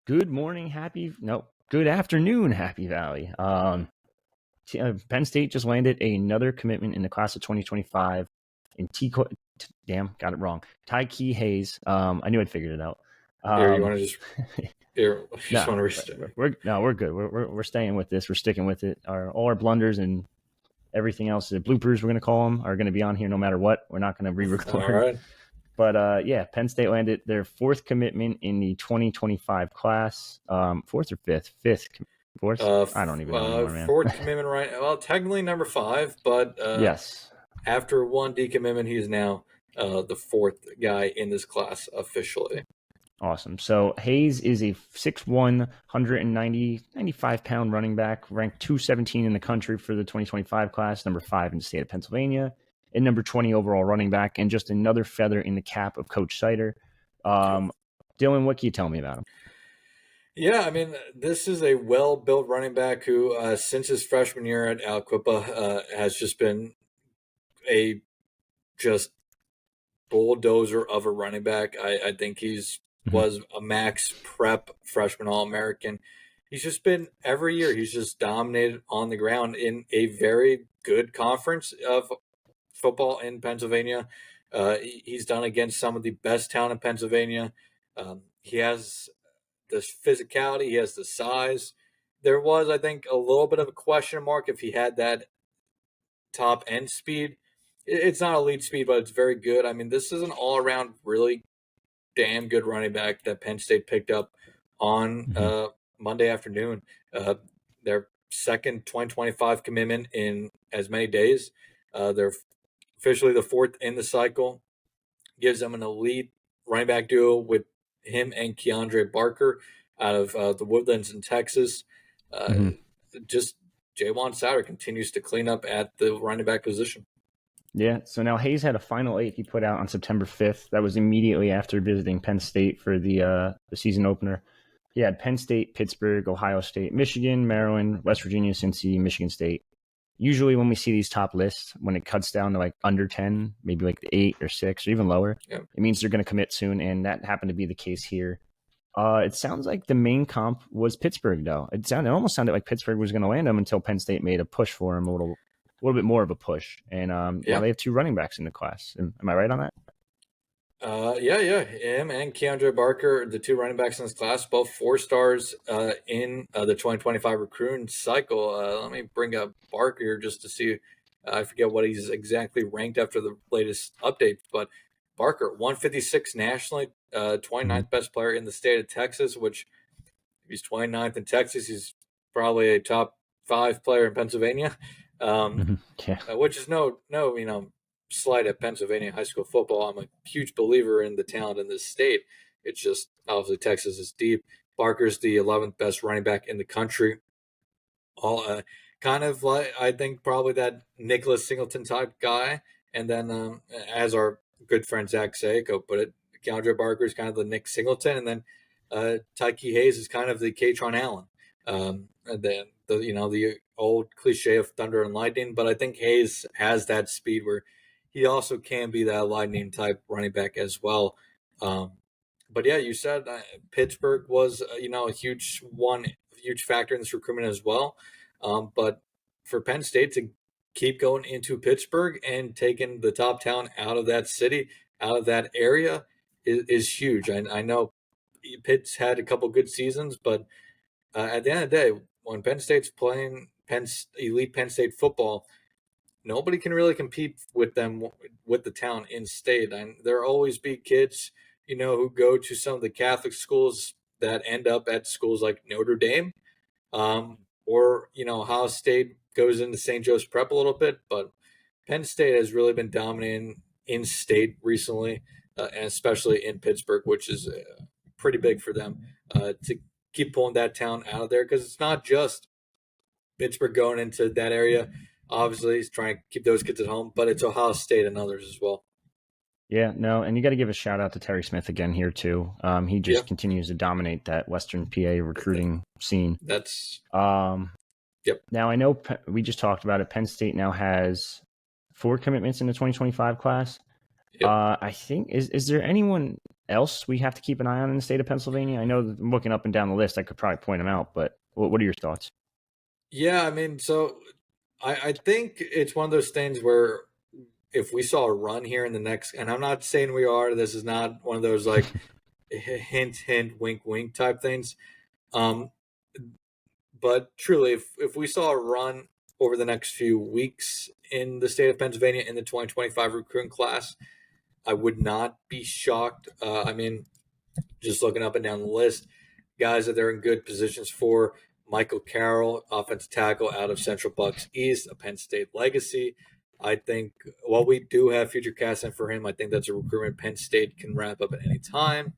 Good morning, good afternoon, Happy Valley. Penn State just landed another commitment in the class of 2025 in got it wrong. Tiqwai Hayes. I knew I'd figured it out. Here, you want to just want to restart? We're good. We're staying with this. We're sticking with it. All our blunders and everything else, the bloopers we're going to call them, are going to be on here no matter what. We're not going to re-record. All right. But Penn State landed their fourth commitment in the 2025 class. Fourth or fifth? Fourth? I don't even know anymore, man. Fourth commitment, right? Well, technically number 5, but yes. After one decommitment, he is now the fourth guy in this class officially. Awesome. So Hayes is a 6'1", 95-pound running back, ranked 217 in the country for the 2025 class, number 5 in the state of Pennsylvania, and number 20 overall running back, and just another feather in the cap of Coach Sider. Dylan, what can you tell me about him? Yeah, I mean, this is a well-built running back who, since his freshman year at Aliquippa, has just been a just bulldozer of a running back. I think was a max prep freshman All-American. He's just been every year. He's just dominated on the ground in a very good conference of football in Pennsylvania. He's done against some of the best talent in Pennsylvania. He has this physicality. He has the size. There was, I think, a little bit of a question mark if he had that top end speed. It's not elite speed, but it's very good. I mean, this is an all-around really damn good running back that Penn State picked up on Monday afternoon. Their second 2025 commitment in as many days. They're officially the fourth in the cycle. Gives them an elite running back duo with him and Keandre Barker out of the Woodlands in Texas. Just Jaywan Sauter continues to clean up at the running back position. Yeah, so now Hayes had a final 8 he put out on September 5th. That was immediately after visiting Penn State for the season opener. He had Penn State, Pittsburgh, Ohio State, Michigan, Maryland, West Virginia, Cincy, Michigan State. Usually when we see these top lists, when it cuts down to like under 10, maybe like 8 or 6 or even lower, It means they're going to commit soon, and that happened to be the case here. It sounds like the main comp was Pittsburgh, though. It almost sounded like Pittsburgh was going to land him until Penn State made a push for him, a little bit more of a push. And now they have 2 running backs in the class. Am I right on that? Yeah. Him and Keandre Barker, the 2 running backs in this class, both 4 stars in the 2025 recruiting cycle. Let me bring up Barker here just to see. I forget what he's exactly ranked after the latest update, but Barker, 156 nationally, 29th best player in the state of Texas, which if he's 29th in Texas, he's probably a top 5 player in Pennsylvania. Which is no slight at Pennsylvania high school football. I'm a huge believer in the talent in this state. It's just obviously Texas is deep. Barker's the 11th best running back in the country. All kind of like, I think, probably that Nicholas Singleton type guy. And then as our good friend Zach Sayeko put it, Keandre Barker is kind of the Nick Singleton, and then Tiqwai Hayes is kind of the Katron Allen. And then the old cliche of thunder and lightning, but I think Hayes has that speed where he also can be that lightning type running back as well. But yeah, you said Pittsburgh was a huge factor in this recruitment as well. But for Penn State to keep going into Pittsburgh and taking the top talent out of that city, out of that area is huge. I know Pitt's had a couple good seasons, but at the end of the day, when Penn State's playing elite Penn State football, nobody can really compete with them with the talent in state. And there always be kids, who go to some of the Catholic schools that end up at schools like Notre Dame, or Ohio State goes into St. Joe's Prep a little bit. But Penn State has really been dominating in state recently, and especially in Pittsburgh, which is pretty big for them to keep pulling that talent out of there, because it's not just Pittsburgh going into that area. Obviously, he's trying to keep those kids at home, but it's Ohio State and others as well. Yeah, no, and you got to give a shout out to Terry Smith again here too. He just continues to dominate that Western PA recruiting scene. That's Now I know we just talked about it. Penn State now has 4 commitments in the 2025 class. Yep. I think is there anyone else we have to keep an eye on in the state of Pennsylvania? I know that I'm looking up and down the list. I could probably point them out, but what are your thoughts? Yeah, I mean, so I think it's one of those things where if we saw a run here in the next, and I'm not saying we are, this is not one of those like hint, hint, wink, wink type things. Um, but truly, if we saw a run over the next few weeks in the state of Pennsylvania in the 2025 recruiting class, I would not be shocked. I mean, just looking up and down the list, guys that they're in good positions for. Michael Carroll, offensive tackle out of Central Bucks East, a Penn State legacy. I think while we do have future casting for him, I think that's a recruitment Penn State can wrap up at any time.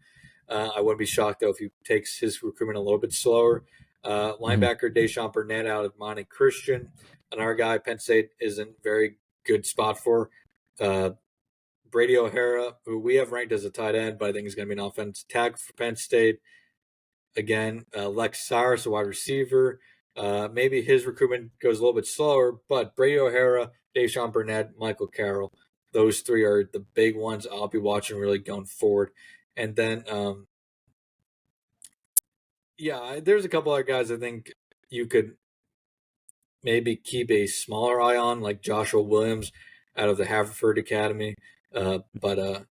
I wouldn't be shocked, though, if he takes his recruitment a little bit slower. Mhm. Linebacker Deshaun Burnett out of Monte Christian. Another guy Penn State is in very good spot for. Uh, Brady O'Hara, who we have ranked as a tight end, but I think he's going to be an offensive tackle for Penn State. Again, Lex Cyrus, a wide receiver. Maybe his recruitment goes a little bit slower, but Brady O'Hara, Deshaun Burnett, Michael Carroll, those three are the big ones I'll be watching really going forward. And then, yeah, there's a couple other guys I think you could maybe keep a smaller eye on, like Joshua Williams out of the Haverford Academy. But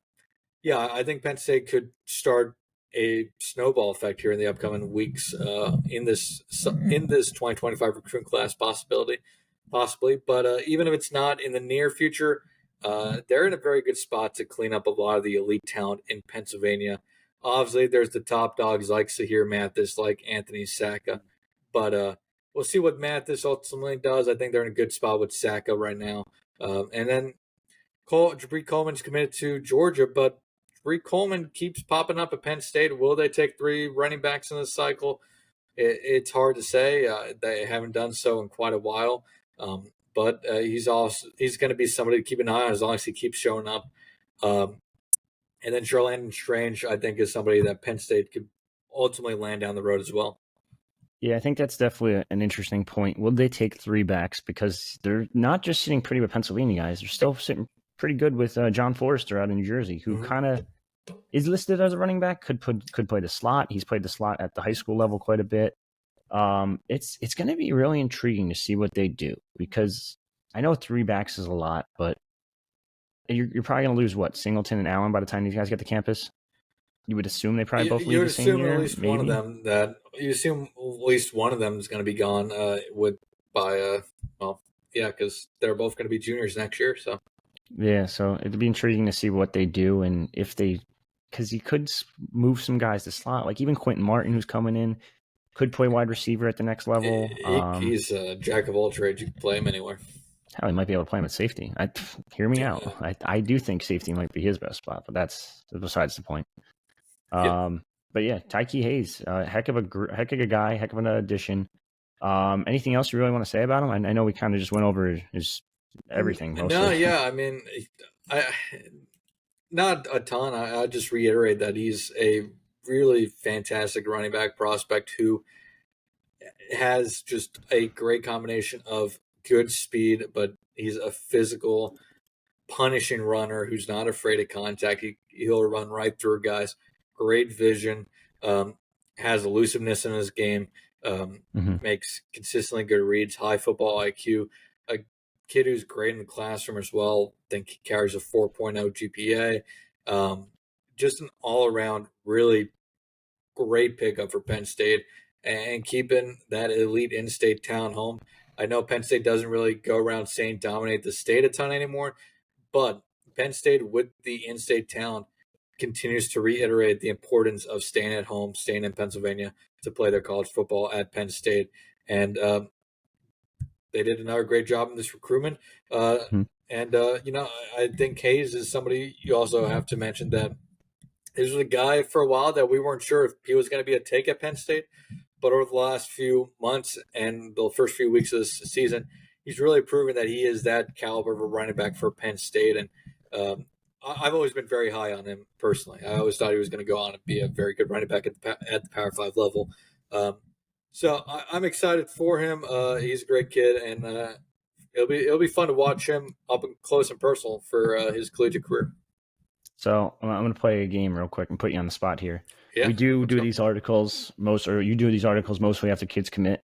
yeah, I think Penn State could start a snowball effect here in the upcoming weeks in this 2025 recruiting class possibly. But even if it's not in the near future, they're in a very good spot to clean up a lot of the elite talent in Pennsylvania. Obviously, there's the top dogs like Sahir Mathis, like Anthony Sacca, but we'll see what Mathis ultimately does. I think they're in a good spot with Sacca right now, and then Jabri Coleman's committed to Georgia, but Jabri Coleman keeps popping up at Penn State. Will they take three running backs in this cycle? It's hard to say. They haven't done so in quite a while. But he's going to be somebody to keep an eye on as long as he keeps showing up. Um, and then Charlandon Strange, I think, is somebody that Penn State could ultimately land down the road as well. Yeah, I think that's definitely an interesting point. Will they take three backs because they're not just sitting pretty with Pennsylvania guys; they're still sitting pretty good with John Forrester out in New Jersey, who Mm-hmm. kind of is listed as a running back. Could play the slot. He's played the slot at the high school level quite a bit. It's going to be really intriguing to see what they do because I know three backs is a lot, but you're probably going to lose what Singleton and Allen by the time these guys get to campus. You would assume they probably both You leave would the same assume at year, least one of maybe. them that you assume at least one of them is going to be gone with by well, yeah, because they're both going to be juniors next year. So Yeah, so it'd be intriguing to see what they do and if they, because you could move some guys to slot, like even Quentin Martin, who's coming in, could play wide receiver at the next level. he's a jack of all trades. You can play him anywhere. Hell, he might be able to play him at safety. Hear me out. Yeah, I do think safety might be his best spot, but that's besides the point. yeah. But yeah, Tyke Hayes, heck of a guy, heck of an addition. Anything else you really want to say about him? I know we kind of just went over his everything No, mostly. yeah. I mean, I not a ton. I just reiterate that he's a really fantastic running back prospect who has just a great combination of good speed, but he's a physical, punishing runner who's not afraid of contact. He'll run right through guys. Great vision. Um, has elusiveness in his game. Hmm. Makes consistently good reads. High football IQ. A kid who's great in the classroom as well. I think he carries a 4.0 GPA. Just an all around really great pickup for Penn State and keeping that elite in-state talent home. I know Penn State doesn't really go around saying dominate the state a ton anymore, but Penn State with the in-state talent continues to reiterate the importance of staying at home, staying in Pennsylvania to play their college football at Penn State, and they did another great job in this recruitment. Uh, and I think Hayes is somebody you also have to mention that this was a guy for a while that we weren't sure if he was going to be a take at Penn State, but over the last few months and the first few weeks of this season, he's really proven that he is that caliber of a running back for Penn State. And I've always been very high on him personally. I always thought he was going to go on and be a very good running back at the Power Five level. Um, so I'm excited for him. He's a great kid, and it'll be fun to watch him up close and personal for his collegiate career. So I'm going to play a game real quick and put you on the spot here. Yeah, We do let's go. these articles you do these articles mostly after kids commit.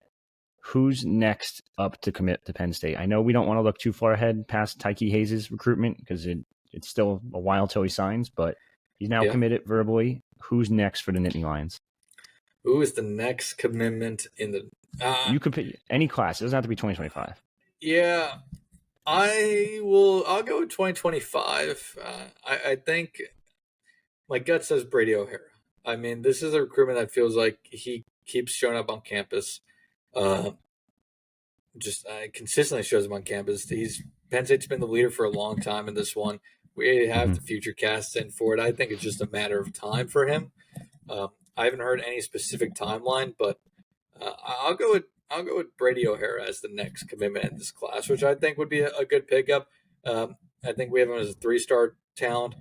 Who's next up to commit to Penn State? I know we don't want to look too far ahead past Tiqwai Hayes' recruitment because it's still a while till he signs, but he's now committed verbally. Who's next for the Nittany Lions? Who is the next commitment in the? You could pick any class. It doesn't have to be 2025. Yeah, I'll go with 2025. I think my gut says Brady O'Hara. I mean, this is a recruitment that feels like he keeps showing up on campus. Just consistently shows up on campus. Penn State's been the leader for a long time in this one. We have the future cast in for it. I think it's just a matter of time for him. I haven't heard any specific timeline, but I'll go with Brady O'Hara as the next commitment in this class, which I think would be a good pickup. I think we have him as a 3-star talent.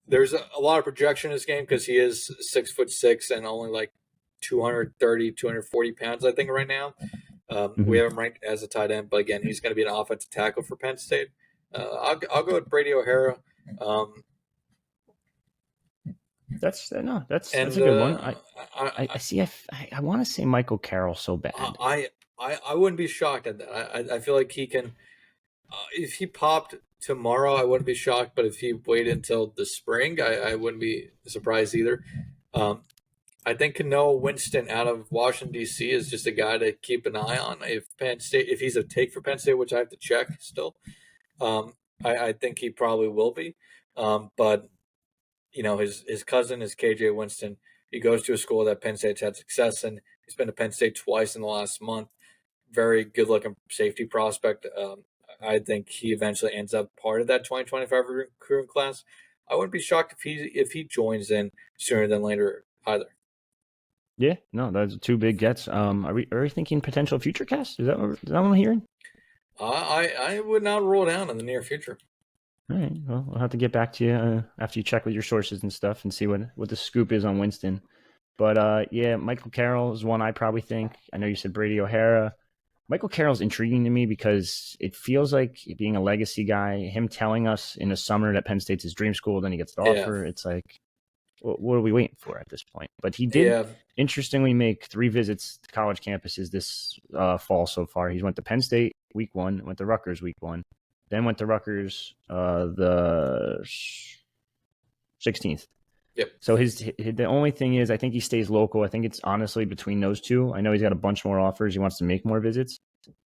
There's a lot of projection in this game because he is 6'6" and only like 230, 240 pounds, I think, right now. We have him ranked as a tight end, but again, he's going to be an offensive tackle for Penn State. I'll go with Brady O'Hara. That's a good one. I see. I want to say Michael Carroll so bad. I wouldn't be shocked at that. I feel like he can. If he popped tomorrow, I wouldn't be shocked. But if he waited until the spring, I wouldn't be surprised either. I think Kanoa Winston out of Washington D.C. is just a guy to keep an eye on. If he's a take for Penn State, which I have to check still, I think he probably will be. But you know, his cousin is KJ Winston. He goes to a school that Penn State's had success in. He's been to Penn State twice in the last month. Very good looking safety prospect. I think he eventually ends up part of that 2025 recruiting class. I wouldn't be shocked if he joins in sooner than later either. Yeah, no, those are two big gets. Are we thinking potential future cast? Is that what I'm hearing? I would not rule it out in the near future. All right. Well, I'll have to get back to you after you check with your sources and stuff and see what the scoop is on Winston. But yeah, Michael Carroll is one I probably think. I know you said Brady O'Hara. Michael Carroll's intriguing to me because it feels like being a legacy guy, him telling us in the summer that Penn State's his dream school, then he gets the offer. It's like, what are we waiting for at this point? But he did interestingly make 3 visits to college campuses this fall so far. He went to Penn State week 1, went to Rutgers week 1, then went to Rutgers the 16th. Yep. So the only thing is, I think he stays local. I think it's honestly between those two. I know he's got a bunch more offers. He wants to make more visits,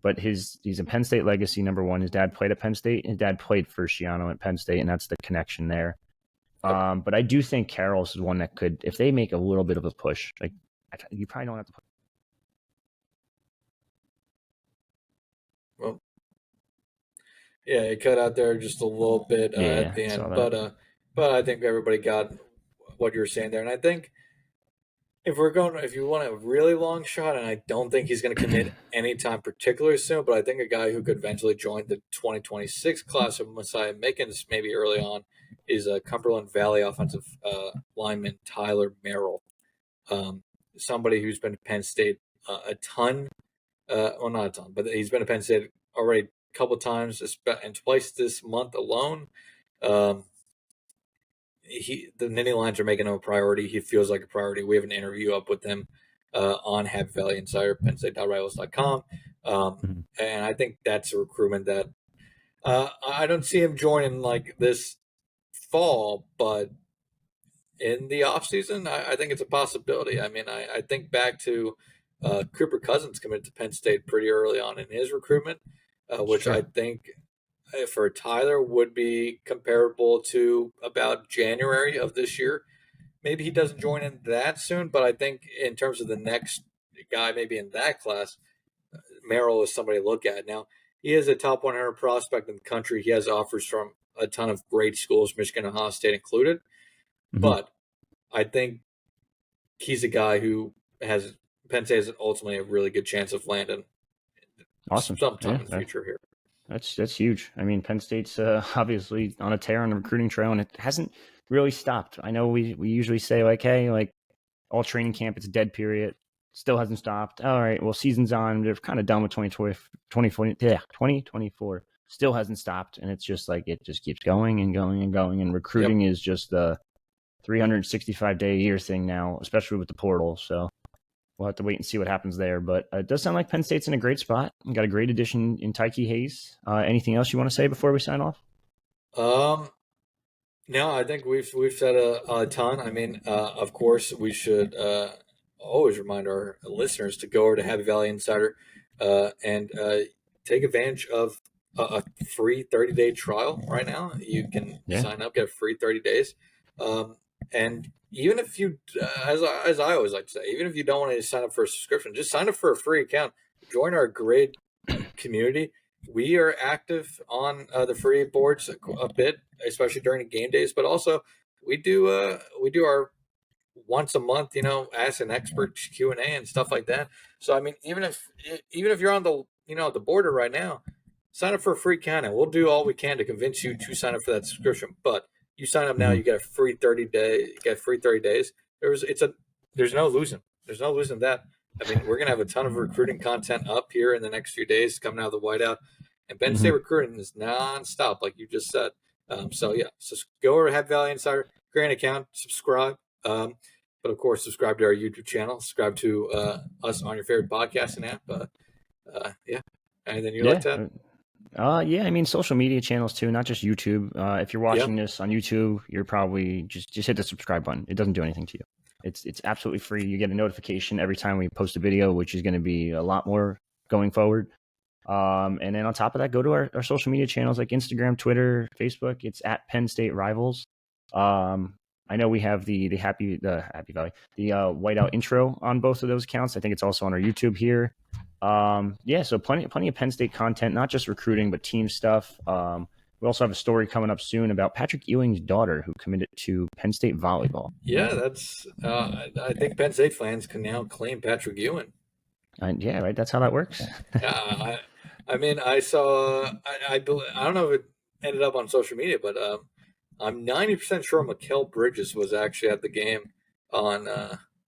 but he's a Penn State legacy, number one. His dad played at Penn State. His dad played for Schiano at Penn State, and that's the connection there. But I do think Carroll's is one that could, if they make a little bit of a push, like you probably don't have to. Well, yeah, it cut out there just a little bit at the end, but I think everybody got what you were saying there, and I think if you want a really long shot, and I don't think he's going to commit anytime particularly soon, but I think a guy who could eventually join the 2026 class of Messiah Mickens maybe early on is a Cumberland Valley offensive lineman Tyler Merrill, somebody who's been to Penn State a ton, well not a ton, but he's been to Penn State already a couple of times and twice this month alone. The Nittany Lions are making him a priority. He feels like a priority. We have an interview up with him on Happy Valley Insider, PennState.rivals.com. And I think that's a recruitment that I don't see him joining like this fall, but in the offseason, I think it's a possibility. I mean, I think back to Cooper Cousins committed to Penn State pretty early on in his recruitment, which I think for Tyler would be comparable to about January of this year. Maybe he doesn't join in that soon, but I think in terms of the next guy maybe in that class, Merrill is somebody to look at. Now, he is a top 100 prospect in the country. He has offers from a ton of great schools, Michigan and Ohio State included. But I think he's a guy who has Penn State has ultimately a really good chance of landing sometime in the future here. That's huge. I mean, Penn State's obviously on a tear on the recruiting trail, and it hasn't really stopped. I know we usually say like, hey, like all training camp, it's a dead period. Still hasn't stopped. All right, well, season's on. They're kind of done with 2024. still hasn't stopped, and it's just like it just keeps going and going and going. And recruiting is just the 365-day a year thing now, especially with the portal. So we'll have to wait and see what happens there. But it does sound like Penn State's in a great spot. We got a great addition in Tiqwai Hayes. Anything else you want to say before we sign off? No, I think we've said a ton. I mean, of course, we should always remind our listeners to go over to Happy Valley Insider and take advantage of a free 30-day trial right now. You can sign up, get a free 30 days. And even if you, as I always like to say, even if you don't want to sign up for a subscription, just sign up for a free account. Join our great community. We are active on the free boards a bit, especially during the game days. But also, we do our once a month, ask an expert Q&A and stuff like that. So I mean, even if you're on the the border right now, sign up for a free account, and we'll do all we can to convince you to sign up for that subscription. But you sign up now, you get a free 30 days. There's no losing. There's no losing that. I mean, we're gonna have a ton of recruiting content up here in the next few days coming out of the whiteout, and Penn State recruiting is nonstop, like you just said. So go over to Happy Valley Insider, create an account, subscribe. But of course, subscribe to our YouTube channel. Subscribe to us on your favorite podcasting app. Anything you like to add? I mean, social media channels too, not just YouTube. If you're watching this on YouTube, you're probably just hit the subscribe button. It doesn't do anything to you. It's absolutely free. You get a notification every time we post a video, which is going to be a lot more going forward. And then on top of that, go to our social media channels like Instagram, Twitter, Facebook. It's at Penn State Rivals. I know we have the Happy Valley, the whiteout intro on both of those accounts. I think it's also on our YouTube here. So plenty of Penn State content, not just recruiting, but team stuff. We also have a story coming up soon about Patrick Ewing's daughter who committed to Penn State volleyball. Yeah, that's. I think Penn State fans can now claim Patrick Ewing. Yeah, right. That's how that works. I mean, I saw. I don't know if it ended up on social media, but I'm 90% sure Mikal Bridges was actually at the game on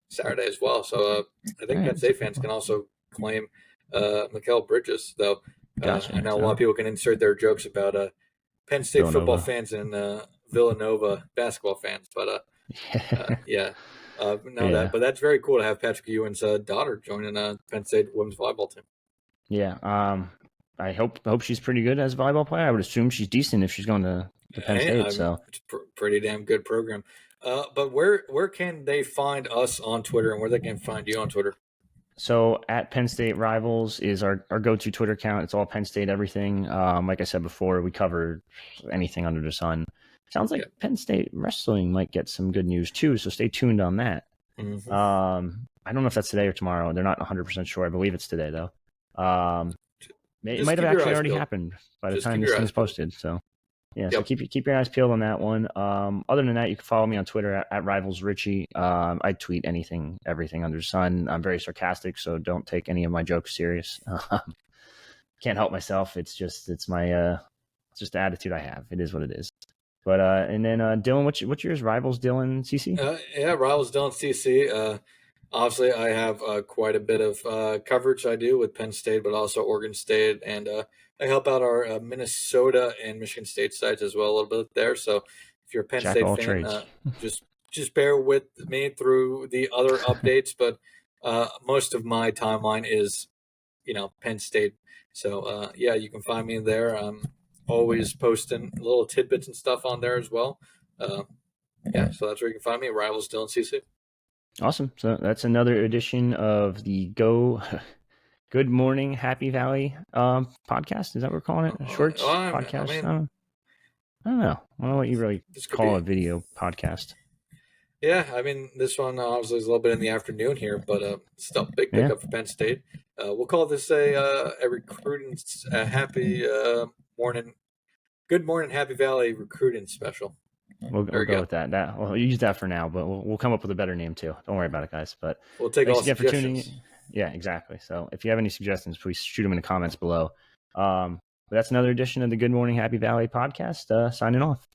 Saturday as well. So I think Penn State fans can also claim Mikal Bridges, though. I know a lot of people can insert their jokes about Penn State football fans and Villanova basketball fans, but but that's very cool to have Patrick Ewing's daughter joining Penn State women's volleyball team. Yeah, I hope she's pretty good as a volleyball player. I would assume she's decent if she's going to Penn State. So it's pretty damn good program. But where can they find us on Twitter, and where they can find you on Twitter? So at Penn State Rivals is our go-to Twitter account. It's all Penn State everything. Like I said before, we cover anything under the sun. Sounds like Penn State wrestling might get some good news too, so stay tuned on that. Mm-hmm. I don't know if that's today or tomorrow. They're not 100% sure. I believe it's today though. It might have actually already happened by the time this thing is posted. So so keep your eyes peeled on that one. Other than that, you can follow me on Twitter at Rivals Richie. I tweet everything under the sun. I'm very sarcastic, so don't take any of my jokes serious. Can't help myself. It's my just the attitude I have. It is what it is. But and then Dylan, what's yours? Rivals Dylan CC? Rivals Dylan CC. Obviously, I have quite a bit of coverage I do with Penn State, but also Oregon State, and I help out our Minnesota and Michigan State sites as well a little bit there. So if you're a Penn State fan, just bear with me through the other updates. But most of my timeline is, Penn State. So you can find me there. I'm always posting little tidbits and stuff on there as well. So that's where you can find me. Rivals Dylan CC. Awesome. So that's another edition of the Good Morning Happy Valley podcast. Is that what we're calling it? A shorts podcast? I don't know. I don't know what you really call a video podcast. Yeah, I mean, this one obviously is a little bit in the afternoon here, but still big pickup for Penn State. We'll call this a recruiting happy morning. Good Morning Happy Valley recruiting special. We'll go with that. We'll use that for now, but we'll come up with a better name too. Don't worry about it, guys. But we'll take all suggestions. For tuning in. Yeah, exactly. So if you have any suggestions, please shoot them in the comments below. But that's another edition of the Good Morning Happy Valley podcast. Signing off.